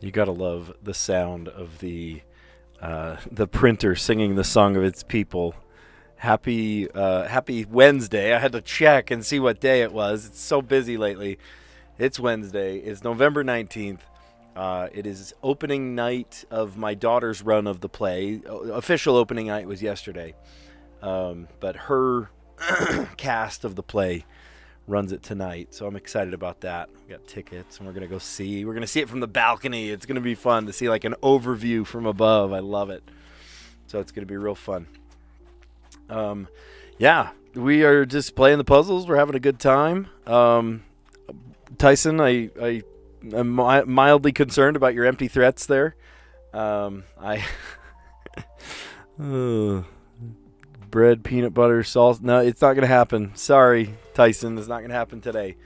You gotta love the sound of the printer singing the song of its people. Happy Wednesday. I had to check and see what day it was. It's so busy lately. It's Wednesday. It's November 19th. It is opening night of my daughter's run of the play. Official opening night was yesterday. But her cast of the play runs it tonight, so I'm excited about that. We got tickets, and we're gonna go see. We're gonna see it from the balcony. It's gonna be fun to see like an overview from above. I love it. So it's gonna be real fun. Yeah, we are just playing the puzzles. We're having a good time. Tyson, I am mildly concerned about your empty threats there. I bread, peanut butter, salt. No, it's not going to happen. Sorry, Tyson. It's not going to happen today.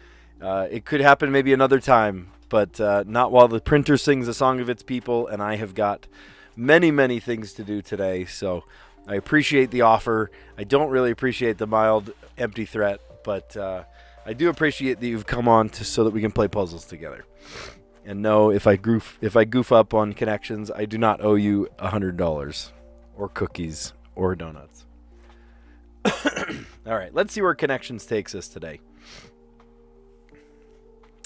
It could happen maybe another time, but not while the printer sings a song of its people, and I have got many, many things to do today. So I appreciate the offer. I don't really appreciate the mild empty threat, but I do appreciate that you've come on so that we can play puzzles together. And no, if I goof up on connections, I do not owe you $100 or cookies or donuts. All right, let's see where connections takes us today.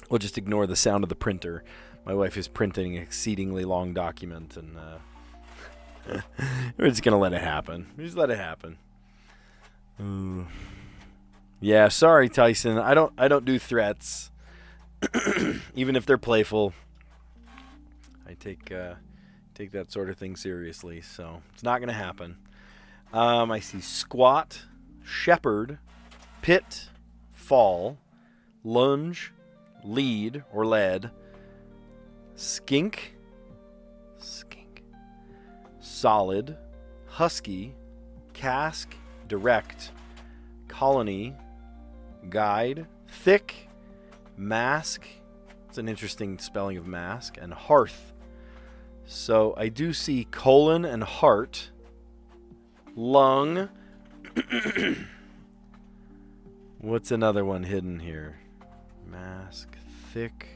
We'll just ignore the sound of the printer. My wife is printing an exceedingly long document, and we're just gonna let it happen. Just let it happen. Yeah, sorry, Tyson. I don't do threats, even if they're playful. I take that sort of thing seriously, so it's not gonna happen. I see squat, shepherd, pit, fall, lunge, lead or lead, skink, solid, husky, cask, direct, colony, guide, thick, mask. It's an interesting spelling of mask, and hearth. So I do see colon and heart, lung. What's another one hidden here? Mask, thick.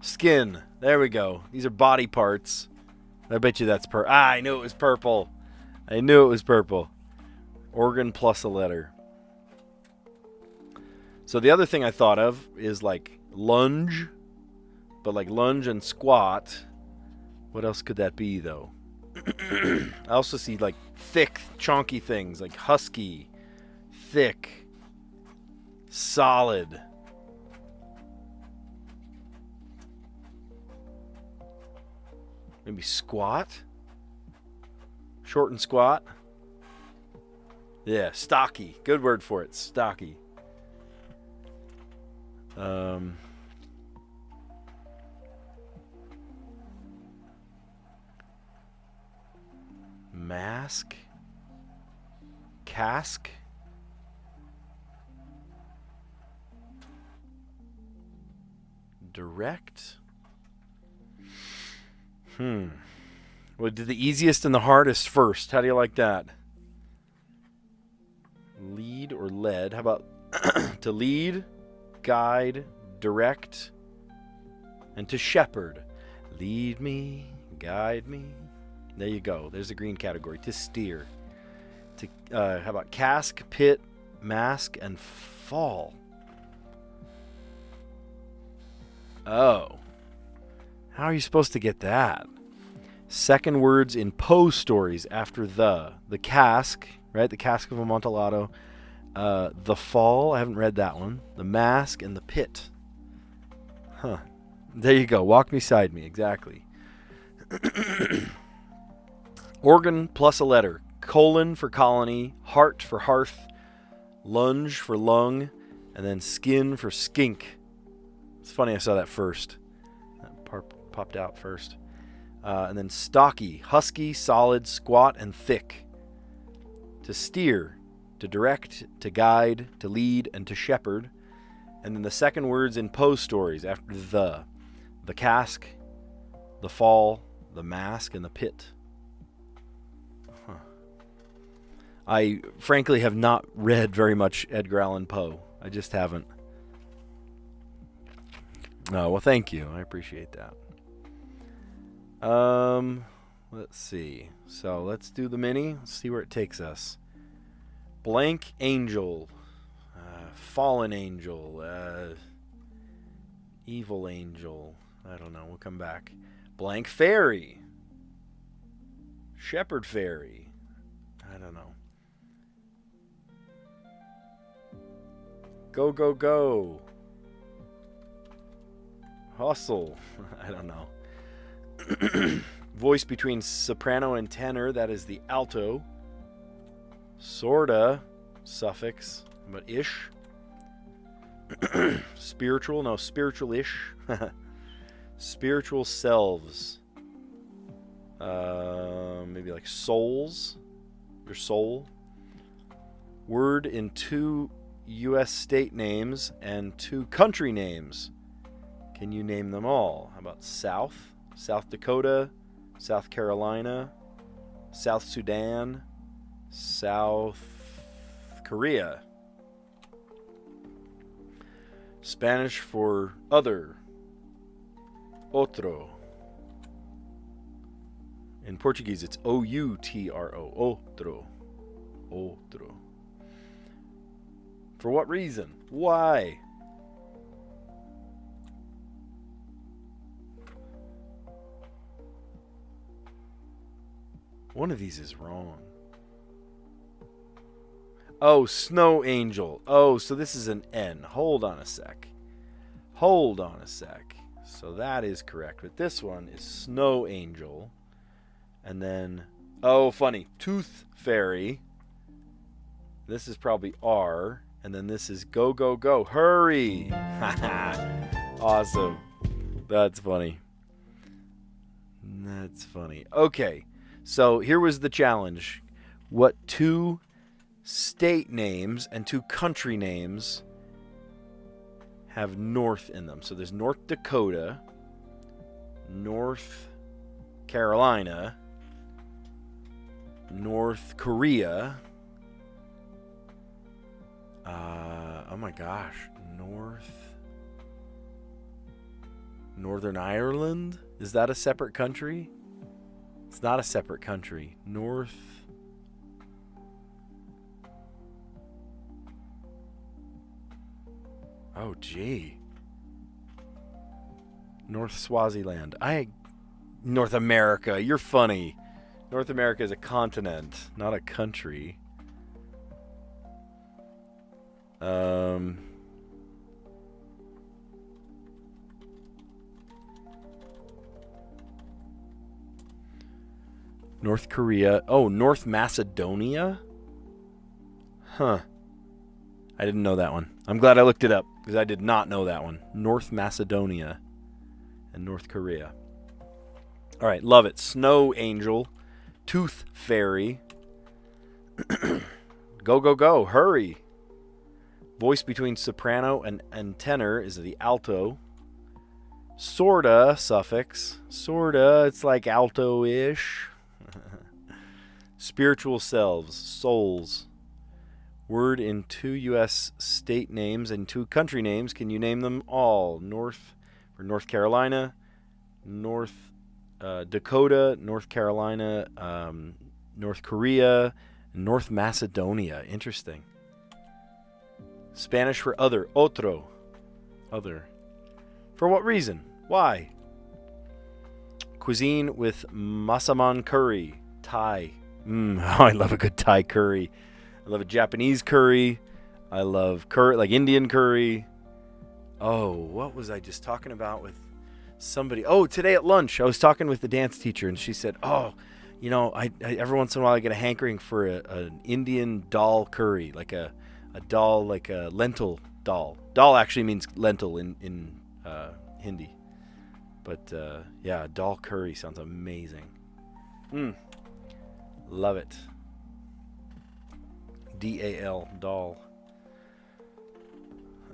Skin. There we go. These are body parts. I bet you that's purple. I knew it was purple. Organ plus a letter. So the other thing I thought of is like lunge, but like lunge and squat. What else could that be, though? I also see like thick, chunky things like husky, thick, solid. Maybe squat? Short and squat? Yeah, stocky. Good word for it. Stocky. Mask, cask, direct. We'll do the easiest and the hardest first. How do you like that? Lead or lead? How about to lead, guide, direct, and to shepherd? Lead me, guide me. There you go. There's the green category. To steer. To how about cask, pit, mask, and fall? Oh. How are you supposed to get that? Second words in Poe stories after the. The cask, right? The cask of Amontillado. The fall. I haven't read that one. The mask and the pit. Huh. There you go. Walk beside me. Exactly. Organ plus a letter. Colon for colony, heart for hearth, lunge for lung, and then skin for skink. It's funny I saw that first. That part popped out first. And then stocky, husky, solid, squat, and thick. To steer, to direct, to guide, to lead, and to shepherd. And then the second words in Poe stories after the cask, the fall, the mask, and the pit. I frankly have not read very much Edgar Allan Poe. I just haven't. Oh, well, thank you. I appreciate that. Let's see. So let's do the mini. Let's see where it takes us. Blank angel. Fallen angel. Evil angel. I don't know. We'll come back. Blank fairy. Shepherd fairy. I don't know. Go, go, go. Hustle. I don't know. Voice between soprano and tenor. That is the alto. Sorta. Suffix. But ish. Spiritual. No, spiritual-ish. Spiritual selves. Maybe like souls. Your soul. Word in 2 U.S. state names and 2 country names. Can you name them all? How about South? South Dakota, South Carolina, South Sudan, South Korea. Spanish for other. Otro. In Portuguese, it's O-U-T-R-O. Otro. Otro. For what reason? Why? One of these is wrong. Oh, snow angel. Oh, so this is an N. Hold on a sec. Hold on a sec. So that is correct. But this one is snow angel. And then, oh, funny. Tooth fairy. This is probably R. And then this is go, go, go. Hurry. Awesome. That's funny. That's funny. Okay. So here was the challenge. What 2 state names and 2 country names have North in them? So there's North Dakota, North Carolina, North Korea. Oh my gosh. Northern Ireland? Is that a separate country? It's not a separate country. North. Oh, gee. North Swaziland. North America. You're funny. North America is a continent, not a country. North Korea. Oh, North Macedonia? Huh. I didn't know that one. I'm glad I looked it up because I did not know that one. North Macedonia and North Korea. All right, love it. Snow angel. Tooth fairy. Go, go, go. Hurry. Voice between soprano and tenor is the alto. Sorta, suffix. Sorta, it's like alto-ish. Spiritual selves, souls. Word in 2 U.S. state names and 2 country names. Can you name them all? North Carolina, North Dakota, North Carolina, North Korea, and North Macedonia. Interesting. Spanish for other. Otro. Other. For what reason? Why? Cuisine with Massaman curry. Thai. I love a good Thai curry. I love a Japanese curry. I love curry, like Indian curry. Oh, what was I just talking about with somebody? Oh, today at lunch, I was talking with the dance teacher, and she said, oh, you know, I every once in a while I get a hankering for an Indian dal curry, like a dal, like a lentil dal. Dal actually means lentil in Hindi. But, yeah, dal curry sounds amazing. Love it. D-A-L, dal.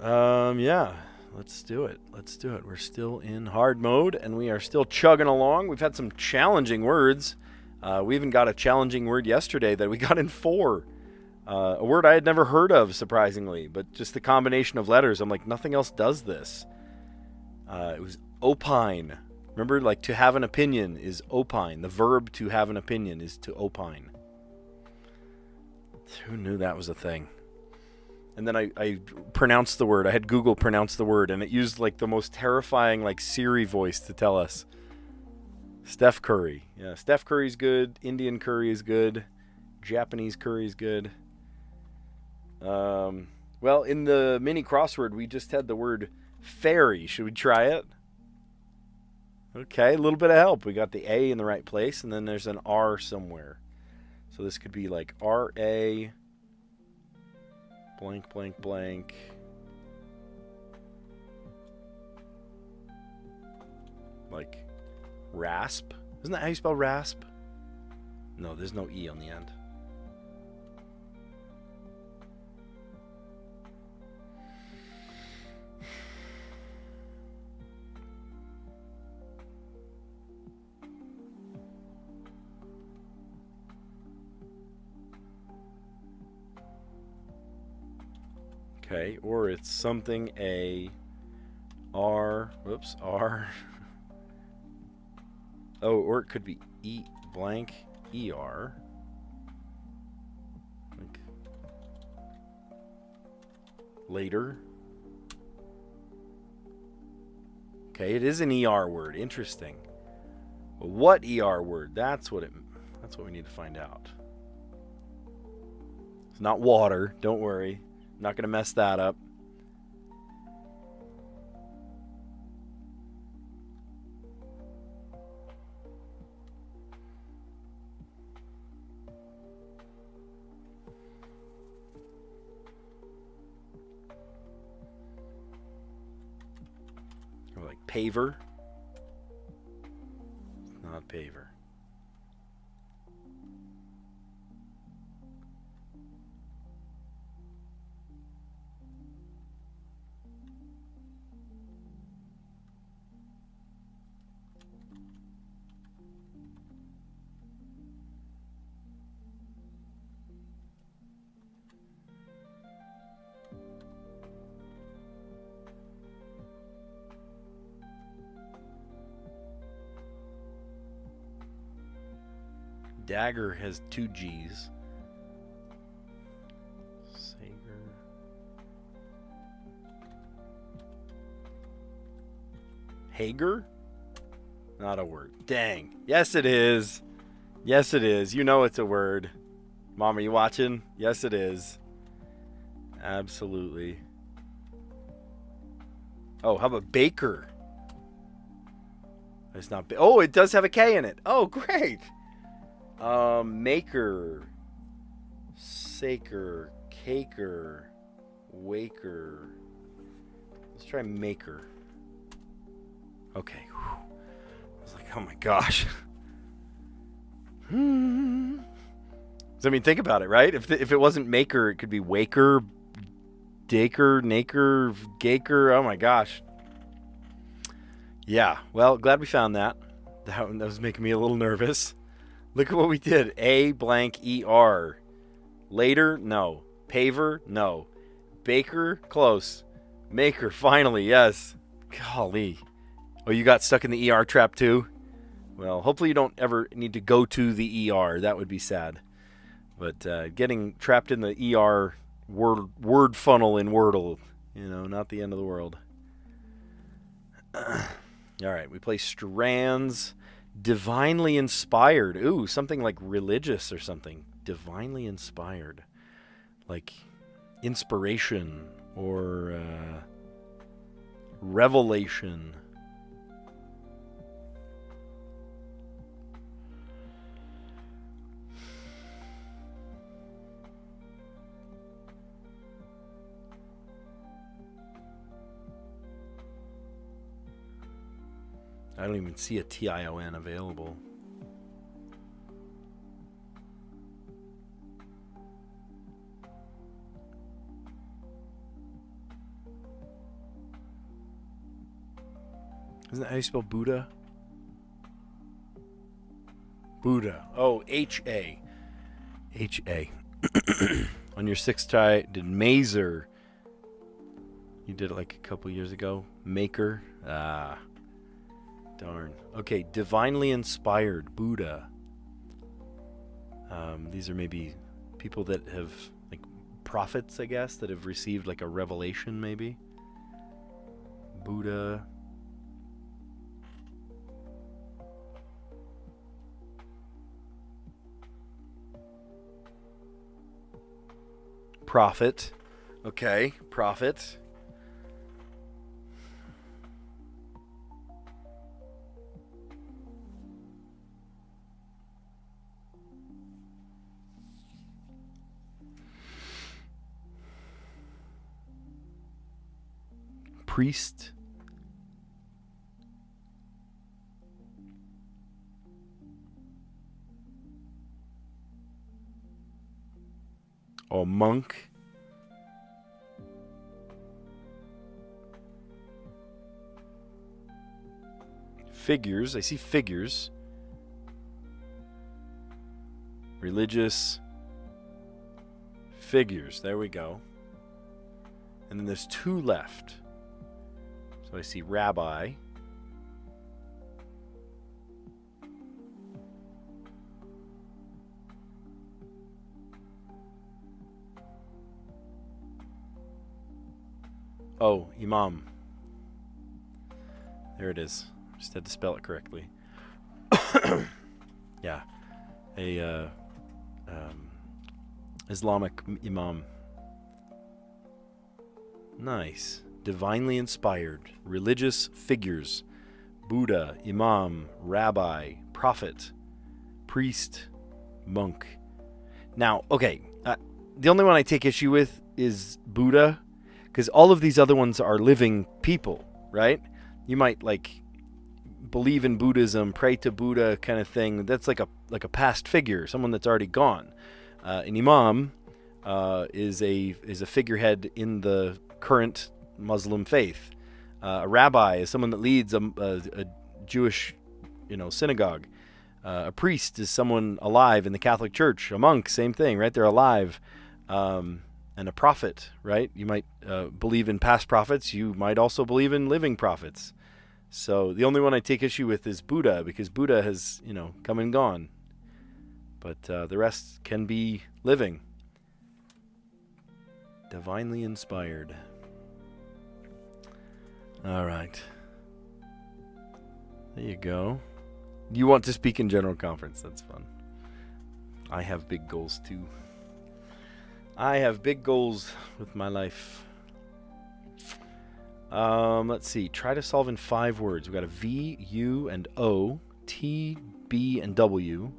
Yeah, let's do it. We're still in hard mode, and we are still chugging along. We've had some challenging words. We even got a challenging word yesterday that we got in 4. A word I had never heard of, surprisingly, but just the combination of letters. I'm like, nothing else does this. It was opine. Remember, like, to have an opinion is opine. The verb to have an opinion is to opine. Who knew that was a thing? And then I pronounced the word. I had Google pronounce the word, and it used like the most terrifying like Siri voice to tell us. Steph Curry. Yeah, Steph Curry's good. Indian curry is good. Japanese curry is good. Well, in the mini crossword, we just had the word fairy. Should we try it? Okay, a little bit of help. We got the A in the right place, and then there's an R somewhere. So this could be like R-A... blank, blank, blank. Like rasp. Isn't that how you spell rasp? No, there's no E on the end. Okay, or it's something A R, whoops, R. Oh, or it could be E blank ER. Like later. Okay, it is an ER word. Interesting. Well, what ER word? That's what we need to find out. It's not water, don't worry. I'm not going to mess that up. Or like paver. Not paver. Dagger has 2 G's. Sager. Hager? Not a word. Dang. Yes, it is. Yes, it is. You know it's a word. Mom, are you watching? Yes, it is. Absolutely. Oh, how about baker? It's not. Oh, it does have a K in it. Oh, great. Maker, saker, caker, waker. Let's try maker. Okay. Whew. I was like, oh my gosh. So, I mean, think about it, right? If it wasn't maker, it could be waker, daker, naker, gaker. Oh my gosh. Yeah. Well, glad we found that. That was making me a little nervous. Look at what we did. A blank ER. Later? No. Paver? No. Baker? Close. Maker? Finally, yes. Golly. Oh, you got stuck in the ER trap too? Well, hopefully you don't ever need to go to the ER. That would be sad. But getting trapped in the ER word funnel in Wordle, not the end of the world. All right, we play Strands. Divinely inspired. Ooh, something like religious or something. Divinely inspired. Like inspiration or revelation. I don't even see a TION available. Isn't that how you spell Buddha? Buddha. Oh, H-A. H-A. On your 6th try, did Mazer You did it like a couple years ago. Maker. Ah. Darn. Okay, divinely inspired. Buddha. These are maybe people that have, like, prophets, I guess, that have received like a revelation, maybe. Buddha. Prophet. Okay, prophet. Priest. Or monk. Figures. I see figures. Religious figures. There we go. And then there's 2 left. So I see rabbi. Oh, imam. There it is. Just had to spell it correctly. Yeah. A Islamic imam. Nice. Divinely inspired. Religious figures. Buddha, imam, rabbi, prophet, priest, monk. Now, okay. The only one I take issue with is Buddha, because all of these other ones are living people, right? You might, like, believe in Buddhism, pray to Buddha kind of thing. That's like a past figure, someone that's already gone. An imam is a figurehead in the current Muslim faith. A rabbi is someone that leads a Jewish, synagogue. A priest is someone alive in the Catholic Church. A monk, same thing, right? They're alive. And a prophet, right? You might believe in past prophets. You might also believe in living prophets. So the only one I take issue with is Buddha, because Buddha has, come and gone. But the rest can be living. Divinely inspired. All right. There you go. You want to speak in general conference. That's fun. I have big goals too. I have big goals with my life. Let's see. Try to solve in 5 words. We've got a V, U, and O, T, B, and W,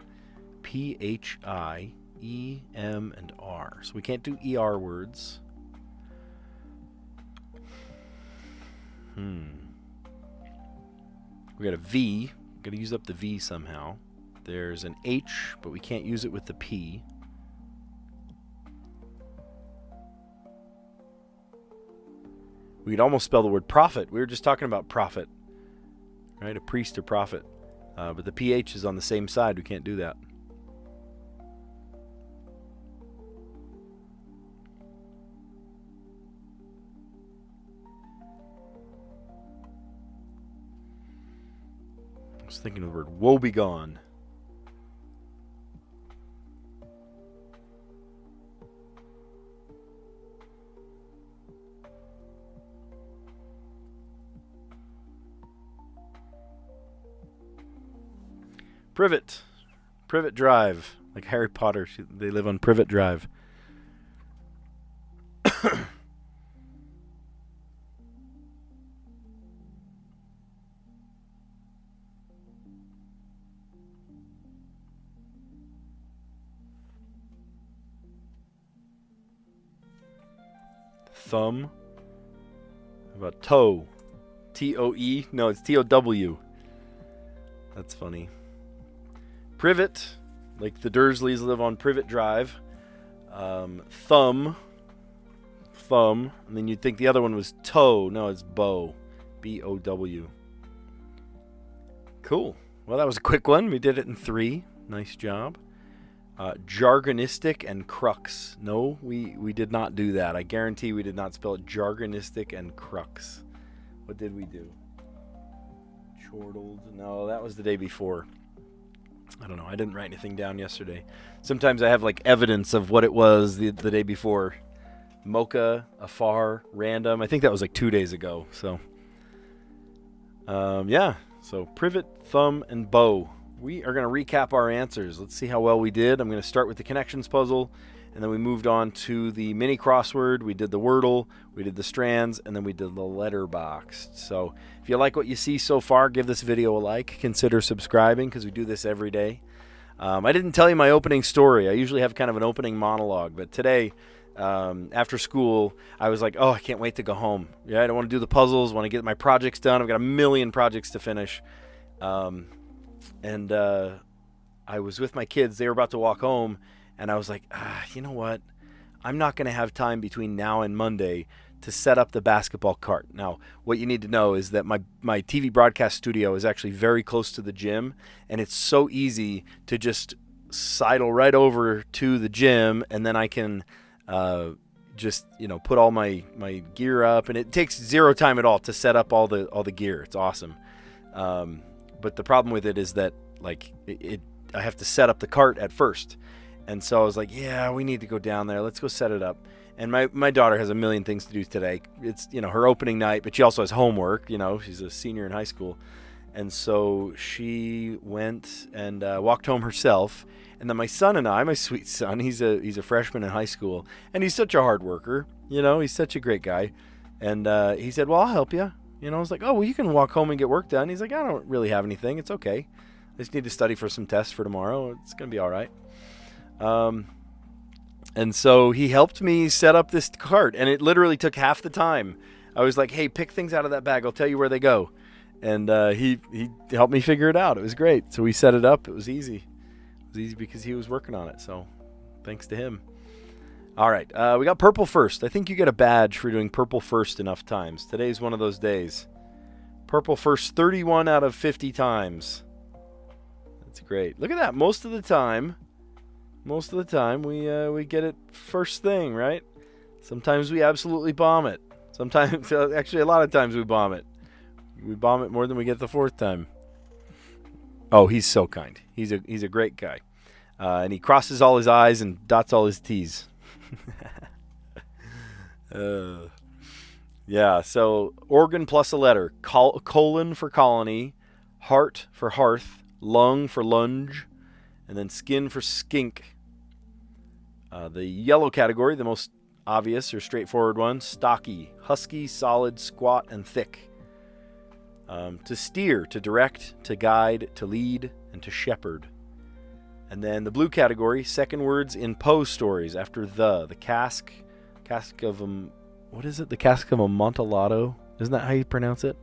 P, H, I, E, M, and R. So we can't do ER words. We got a V. Got to use up the V somehow. There's an H, but we can't use it with the P. We could almost spell the word prophet. We were just talking about prophet, right? A priest or prophet. But the PH is on the same side. We can't do that. I was thinking of the word woe begone. Privet. Privet Drive. Like Harry Potter. They live on Privet Drive. Thumb. How about toe? T-O-E? No, it's T-O-W. That's funny. Privet, like the Dursleys live on Privet Drive. Thumb. And then you'd think the other one was toe. No, it's bow. B-O-W. Cool. Well, that was a quick one. We did it in 3. Nice job. Jargonistic and crux. No, we did not do that. I guarantee we did not spell it jargonistic and crux. What did we do? Chortled. No, that was the day before. I don't know. I didn't write anything down yesterday. Sometimes I have like evidence of what it was the day before. Mocha, afar, random. I think that was like 2 days ago. So, yeah. So privet, thumb, and bow. We are going to recap our answers. Let's see how well we did. I'm going to start with the connections puzzle, and then we moved on to the mini crossword. We did the Wordle, we did the Strands, and then we did the letterbox. So if you like what you see so far, give this video a like. Consider subscribing because we do this every day. I didn't tell you my opening story. I usually have kind of an opening monologue, but today, after school, I was like, oh, I can't wait to go home. Yeah, I don't want to do the puzzles, want to get my projects done. I've got a million projects to finish. And I was with my kids. They were about to walk home, and I was like, you know what? I'm not going to have time between now and Monday to set up the basketball cart. Now, what you need to know is that my TV broadcast studio is actually very close to the gym, and it's so easy to just sidle right over to the gym, and then I can just, put all my gear up, and it takes zero time at all to set up all the gear. It's awesome. But the problem with it is that I have to set up the cart at first. And so I was like, yeah, we need to go down there. Let's go set it up. And my daughter has a million things to do today. It's, her opening night, but she also has homework. She's a senior in high school. And so she went and walked home herself. And then my son and I, my sweet son, he's a freshman in high school. And he's such a hard worker. He's such a great guy. And he said, well, I'll help you. I was like, oh, well, you can walk home and get work done. He's like, I don't really have anything. It's okay. I just need to study for some tests for tomorrow. It's going to be all right. And so he helped me set up this cart, and it literally took half the time. I was like, hey, pick things out of that bag. I'll tell you where they go. And he helped me figure it out. It was great. So we set it up. It was easy. It was easy because he was working on it. So thanks to him. All right, we got purple first. I think you get a badge for doing purple first enough times. Today's one of those days. Purple first 31 out of 50 times. That's great. Look at that. Most of the time we get it first thing, right? Sometimes we absolutely bomb it. Sometimes, actually a lot of times we bomb it. We bomb it more than we get the fourth time. Oh, he's so kind. He's a great guy. And he crosses all his I's and dots all his T's. Yeah, so organ plus a letter. Colon for colony, heart for hearth, lung for lunge, and then skin for skink. The yellow category, the most obvious or straightforward one, stocky, husky, solid, squat, and thick. To steer, to direct, to guide, to lead, and to shepherd. And then the blue category, second words in Poe stories after the cask of what is it? The cask of Amontillado? Isn't that how you pronounce it?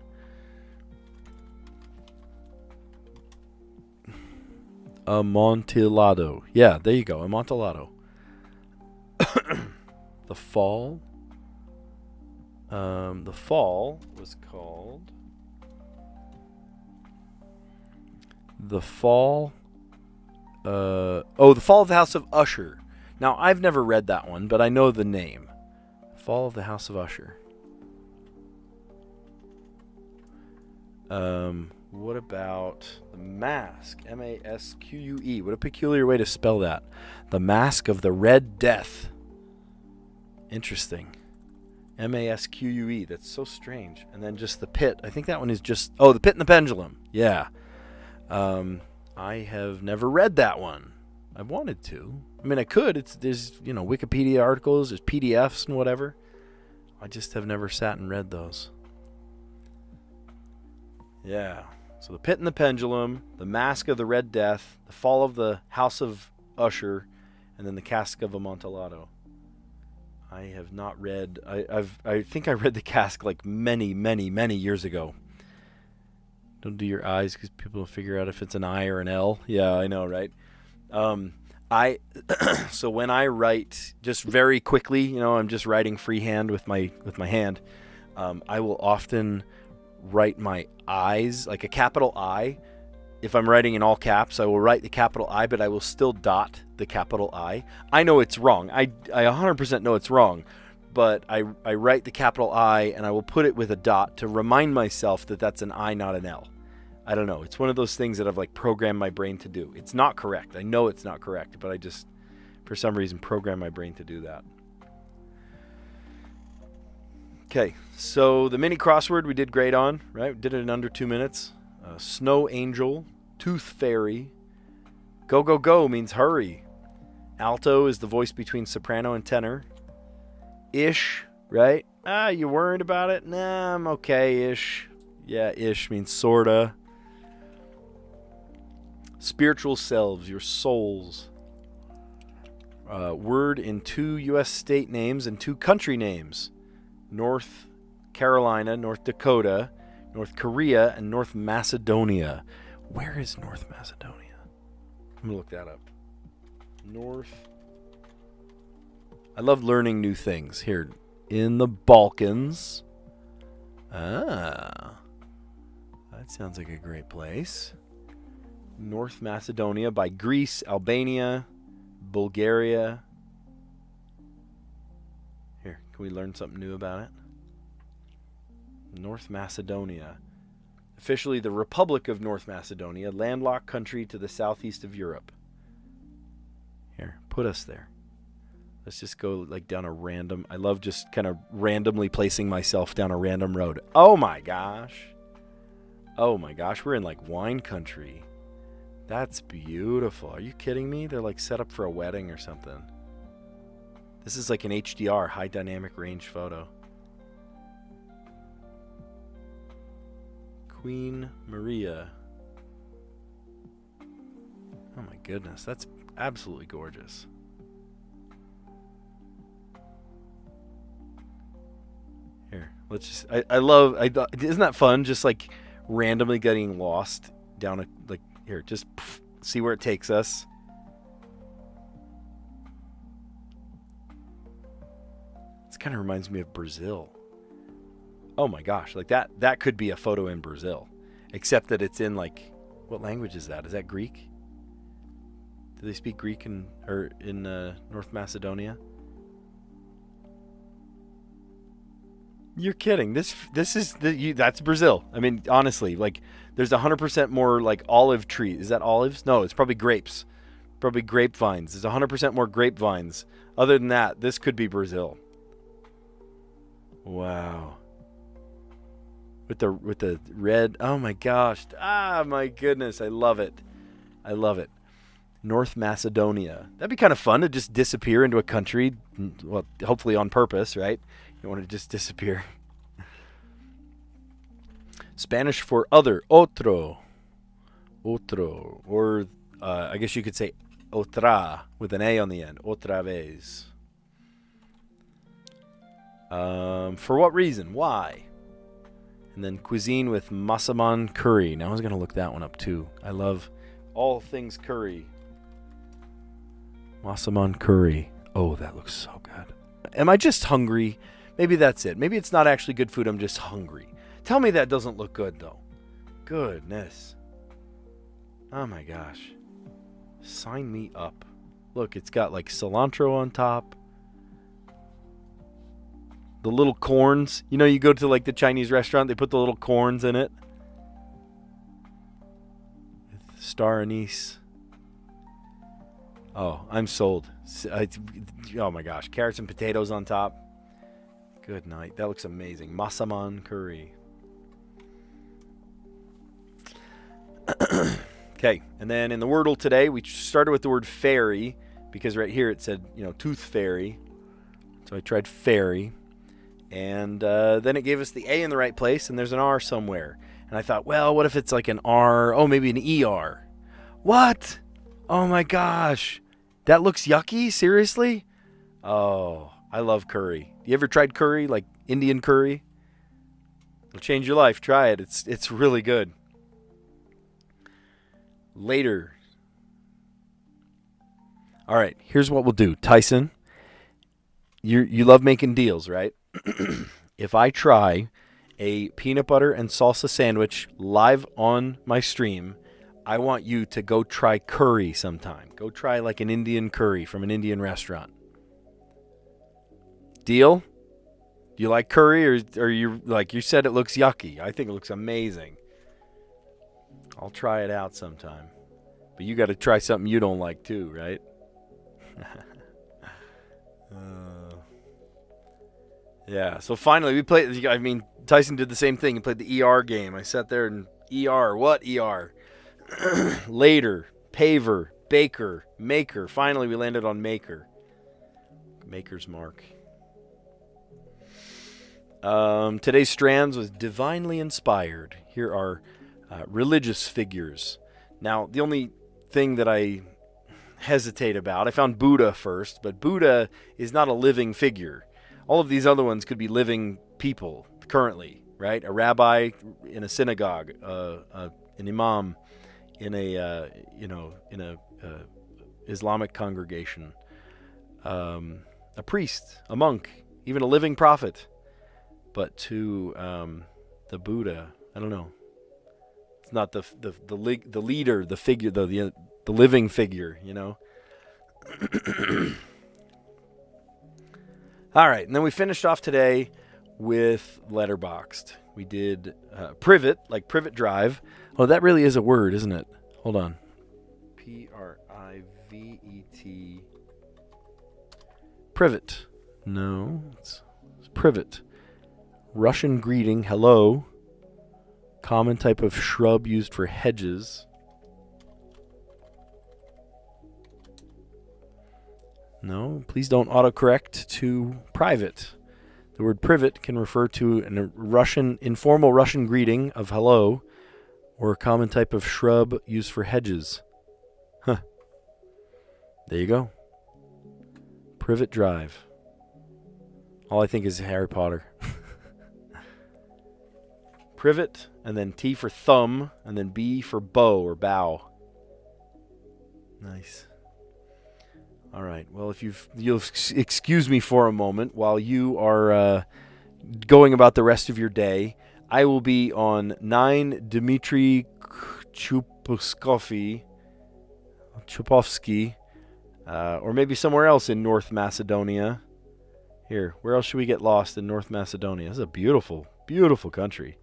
Amontillado. Yeah, there you go. Amontillado. The fall. The fall was called The Fall. The Fall of the House of Usher. Now, I've never read that one, but I know the name. Fall of the House of Usher. What about The Mask? M-A-S-Q-U-E. What a peculiar way to spell that. The Mask of the Red Death. Interesting. M-A-S-Q-U-E. That's so strange. And then just The Pit. I think that one is just... Oh, The Pit and the Pendulum. Yeah. I have never read that one. I wanted to. I mean, I could. There's Wikipedia articles, there's PDFs and whatever. I just have never sat and read those. Yeah. So The Pit and the Pendulum, The Mask of the Red Death, The Fall of the House of Usher, and then The Cask of Amontillado. I have not read. I think I read The Cask like many, many, many years ago. Don't do your eyes because people will figure out if it's an I or an L. Yeah, I know, right? So when I write just very quickly, I'm just writing freehand with my hand. I will often write my I's like a capital I if I'm writing in all caps, I will write the capital I, but I will still dot the capital I. I know it's wrong. I 100% know it's wrong, but I write the capital I and I will put it with a dot to remind myself that that's an I, not an L. I don't know. It's one of those things that I've like programmed my brain to do. It's not correct. I know it's not correct, but I just, for some reason, program my brain to do that. Okay, so the mini crossword we did great on, right? We did it in under 2 minutes. Snow angel, tooth fairy. Go, go, go means hurry. Alto is the voice between soprano and tenor. Ish, right? You worried about it? Nah, I'm okay-ish. Yeah, ish means sorta. Spiritual selves, your souls. Word in 2 U.S. state names and 2 country names. North Carolina, North Dakota, North Korea, and North Macedonia. Where is North Macedonia? I'm going to look that up. I love learning new things. Here, in the Balkans. That sounds like a great place. North Macedonia by Greece, Albania, Bulgaria. Here, can we learn something new about it? North Macedonia. Officially the Republic of North Macedonia, landlocked country to the southeast of Europe. Here, put us there. Let's just go like down a random... I love just kind of randomly placing myself down a random road. Oh my gosh. Oh my gosh, we're in like wine country. That's beautiful. Are you kidding me? They're like set up for a wedding or something. This is like an HDR, high dynamic range photo. Queen Maria. Oh my goodness, that's absolutely gorgeous. Here, let's just, isn't that fun? Just like randomly getting lost down here, just see where it takes us. This kind of reminds me of Brazil. Oh my gosh, like that could be a photo in Brazil, except that it's in like, what language is that? Is that Greek? Do they speak Greek in North Macedonia? You're kidding. That's Brazil. I mean, honestly, like there's 100% more like olive trees. Is that olives? No, it's probably grapes. Probably grapevines. There's 100% more grapevines. Other than that, this could be Brazil. Wow. With the red, oh my gosh. Ah, my goodness. I love it. I love it. North Macedonia. That'd be kind of fun to just disappear into a country. Well, hopefully on purpose, right? You don't want to just disappear. Spanish for other. Otro. Otro. Or I guess you could say otra with an A on the end. Otra vez. For what reason? Why? And then cuisine with masaman curry. Now I was going to look that one up too. I love all things curry. Masaman curry. Oh, that looks so good. Am I just hungry? Maybe that's it. Maybe it's not actually good food. I'm just hungry. Tell me that doesn't look good though. Goodness. Oh my gosh. Sign me up. Look, it's got like cilantro on top. The little corns. You know, you go to like the Chinese restaurant, they put the little corns in it. Star anise. Oh, I'm sold. Oh my gosh. Carrots and potatoes on top. Good night. That looks amazing. Masaman curry. Okay. And then in the Wordle today, we started with the word fairy because right here it said, tooth fairy. So I tried fairy. And then it gave us the A in the right place, and there's an R somewhere. And I thought, well, what if it's like an R? Oh, maybe an ER. What? Oh, my gosh. That looks yucky? Seriously? Oh, I love curry. You ever tried curry, like Indian curry? It'll change your life. Try it. It's really good. Later. All right, here's what we'll do. Tyson, you love making deals, right? If I try a peanut butter and salsa sandwich live on my stream, I want you to go try curry sometime. Go try like an Indian curry from an Indian restaurant. Deal? Do you like curry, or you like you said it looks yucky? I think it looks amazing. I'll try it out sometime. But you got to try something you don't like too, right? Yeah, so finally we played. I mean, Tyson did the same thing. He played the ER game. I sat there and ER. What ER? Later, paver, baker, maker. Finally, we landed on maker. Maker's mark. Today's Strands was divinely inspired. Here are religious figures. Now, the only thing that I hesitate about, I found Buddha first, but Buddha is not a living figure. All of these other ones could be living people currently, right? A rabbi in a synagogue, an imam in a Islamic congregation, a priest, a monk, even a living prophet. But to the Buddha, I don't know. It's not the leader, the figure, the living figure, you know. All right, and then we finished off today with Letterboxd. We did Privet, like Privet Drive. Oh, that really is a word, isn't it? Hold on. Privet. Privet. No, it's privet. Russian greeting, hello. Common type of shrub used for hedges. No, please don't autocorrect to private. The word privet can refer to an informal Russian greeting of hello, or a common type of shrub used for hedges. Huh. There you go. Privet Drive. All I think is Harry Potter. Privet, and then T for thumb, and then B for bow or bow. Nice. All right. Well, if you'll excuse me for a moment while you are going about the rest of your day, I will be on 9 Dmitry Chupovsky, or maybe somewhere else in North Macedonia. Here, where else should we get lost in North Macedonia? This is a beautiful, beautiful country.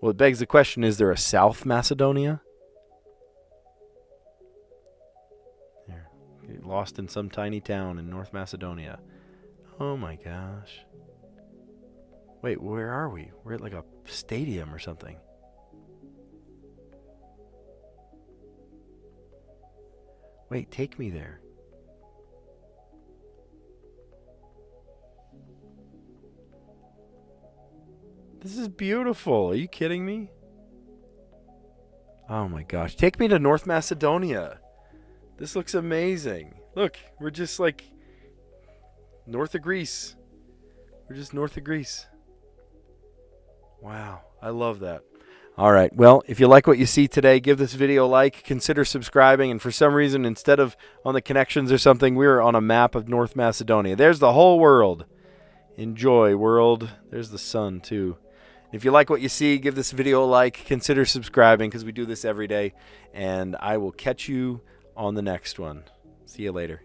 Well, it begs the question, is there a South Macedonia? Here, get lost in some tiny town in North Macedonia. Oh my gosh. Wait, where are we? We're at like a stadium or something. Wait, take me there. This is beautiful. Are you kidding me? Oh my gosh. Take me to North Macedonia. This looks amazing. Look, we're just like north of Greece. We're just north of Greece. Wow. I love that. All right. Well, if you like what you see today, give this video a like. Consider subscribing. And for some reason, instead of on the connections or something, we're on a map of North Macedonia. There's the whole world. Enjoy, world. There's the sun, too. If you like what you see, give this video a like. Consider subscribing because we do this every day. And I will catch you on the next one. See you later.